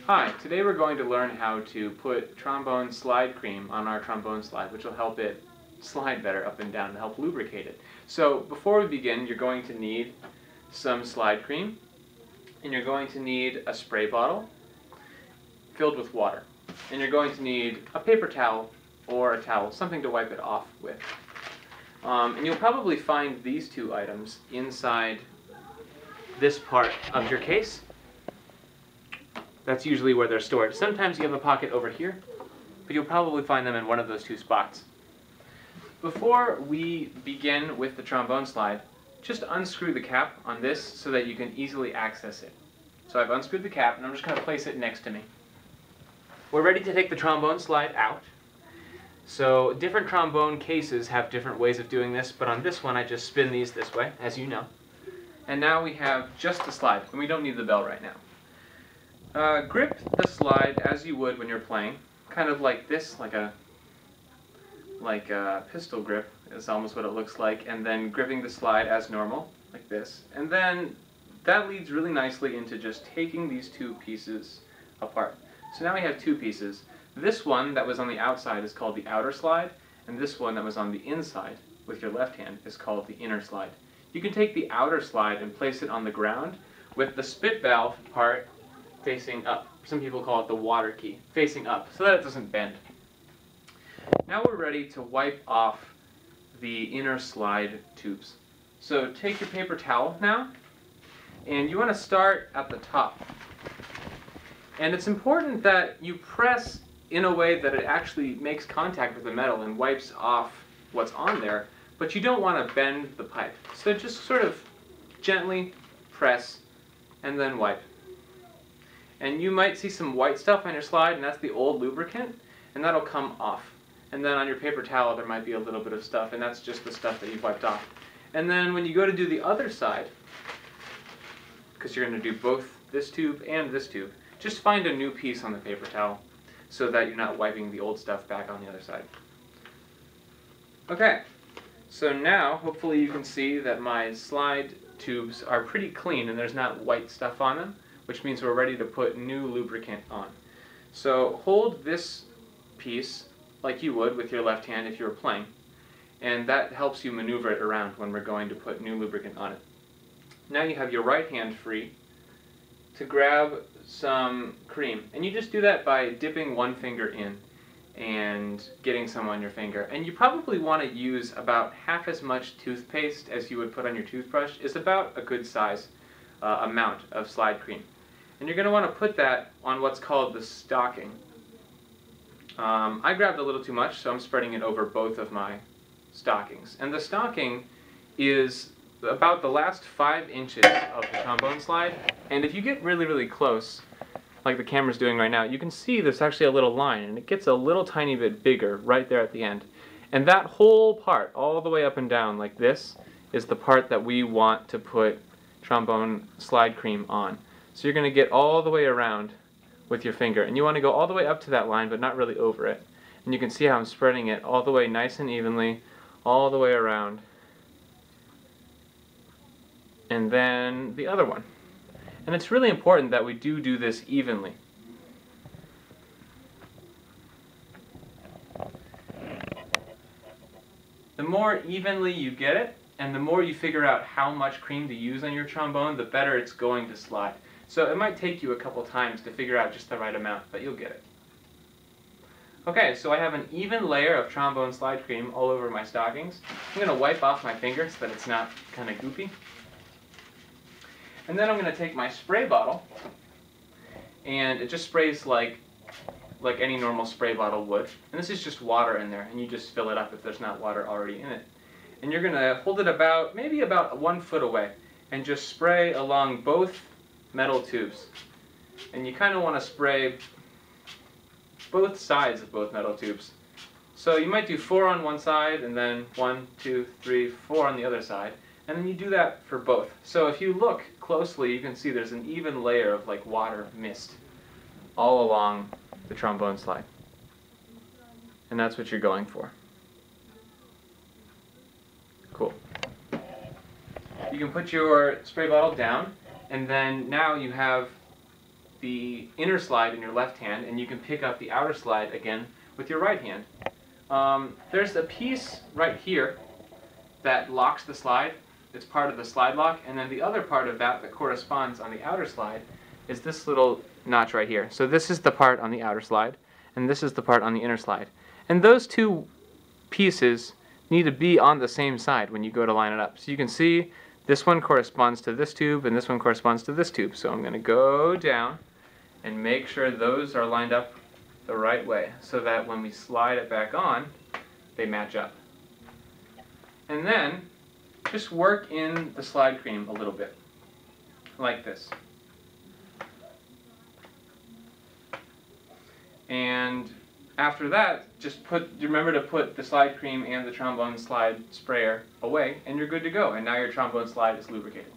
Hi, today we're going to learn how to put trombone slide cream on our trombone slide, which will help it slide better up and down and help lubricate it. So before we begin, you're going to need some slide cream, and you're going to need a spray bottle filled with water. And you're going to need a paper towel or a towel, something to wipe it off with. And you'll probably find these two items inside this part of your case. That's usually where they're stored. Sometimes you have a pocket over here, but you'll probably find them in one of those two spots. Before we begin with the trombone slide, just unscrew the cap on this so that you can easily access it. So I've unscrewed the cap and I'm just going to place it next to me. We're ready to take the trombone slide out. So different trombone cases have different ways of doing this, but on this one I just spin these this way, as you know. And now we have just the slide, and we don't need the bell right now. Grip the slide as you would when you're playing, kind of like this, like a pistol grip is almost what it looks like, and then gripping the slide as normal, like this. And then that leads really nicely into just taking these two pieces apart. So now we have two pieces. This one that was on the outside is called the outer slide, and this one that was on the inside with your left hand is called the inner slide. You can take the outer slide and place it on the ground with the spit valve part facing up. Some people call it the water key, facing up, so that it doesn't bend. Now we're ready to wipe off the inner slide tubes. So take your paper towel now, and you want to start at the top. And it's important that you press in a way that it actually makes contact with the metal and wipes off what's on there, but you don't want to bend the pipe. So just sort of gently press and then wipe. And you might see some white stuff on your slide, and that's the old lubricant, and that'll come off. And then on your paper towel there might be a little bit of stuff, and that's just the stuff that you've wiped off. And then when you go to do the other side, because you're going to do both this tube and this tube, just find a new piece on the paper towel so that you're not wiping the old stuff back on the other side. Okay, so now hopefully you can see that my slide tubes are pretty clean and there's not white stuff on them, which means we're ready to put new lubricant on. So hold this piece like you would with your left hand if you were playing, and that helps you maneuver it around when we're going to put new lubricant on it. Now you have your right hand free to grab some cream, and you just do that by dipping one finger in and getting some on your finger. And you probably want to use about half as much toothpaste as you would put on your toothbrush. Is about a good size amount of slide cream. And you're going to want to put that on what's called the stocking. I grabbed a little too much, so I'm spreading it over both of my stockings. And the stocking is about the last 5 inches of the trombone slide. And if you get really, really close, like the camera's doing right now, you can see there's actually a little line, and it gets a little tiny bit bigger right there at the end. And that whole part, all the way up and down like this, is the part that we want to put trombone slide cream on. So you're going to get all the way around with your finger, and you want to go all the way up to that line, but not really over it. And you can see how I'm spreading it all the way nice and evenly, all the way around. And then the other one. And it's really important that we do this evenly. The more evenly you get it, and the more you figure out how much cream to use on your trombone, the better it's going to slide. So it might take you a couple times to figure out just the right amount, but you'll get it. Okay, so I have an even layer of trombone slide cream all over my stockings. I'm going to wipe off my finger so that it's not kind of goopy. And then I'm going to take my spray bottle, and it just sprays like any normal spray bottle would. And this is just water in there, and you just fill it up if there's not water already in it. And you're going to hold it maybe about 1 foot away, and just spray along both metal tubes. And you kind of want to spray both sides of both metal tubes. So you might do 4 on one side, and then 1, 2, 3, 4 on the other side. And then you do that for both. So if you look closely, you can see there's an even layer of like water mist all along the trombone slide. And that's what you're going for. Cool. You can put your spray bottle down, and then now you have the inner slide in your left hand, and you can pick up the outer slide again with your right hand. There's a piece right here that locks the slide. It's part of the slide lock, and then the other part of that corresponds on the outer slide is this little notch right here. So this is the part on the outer slide, and this is the part on the inner slide. And those two pieces need to be on the same side when you go to line it up. So you can see this one corresponds to this tube, and this one corresponds to this tube. So I'm going to go down and make sure those are lined up the right way so that when we slide it back on, they match up. And then just work in the slide cream a little bit, like this. And after that, just remember to put the slide cream and the trombone slide sprayer away, and you're good to go. And now your trombone slide is lubricated.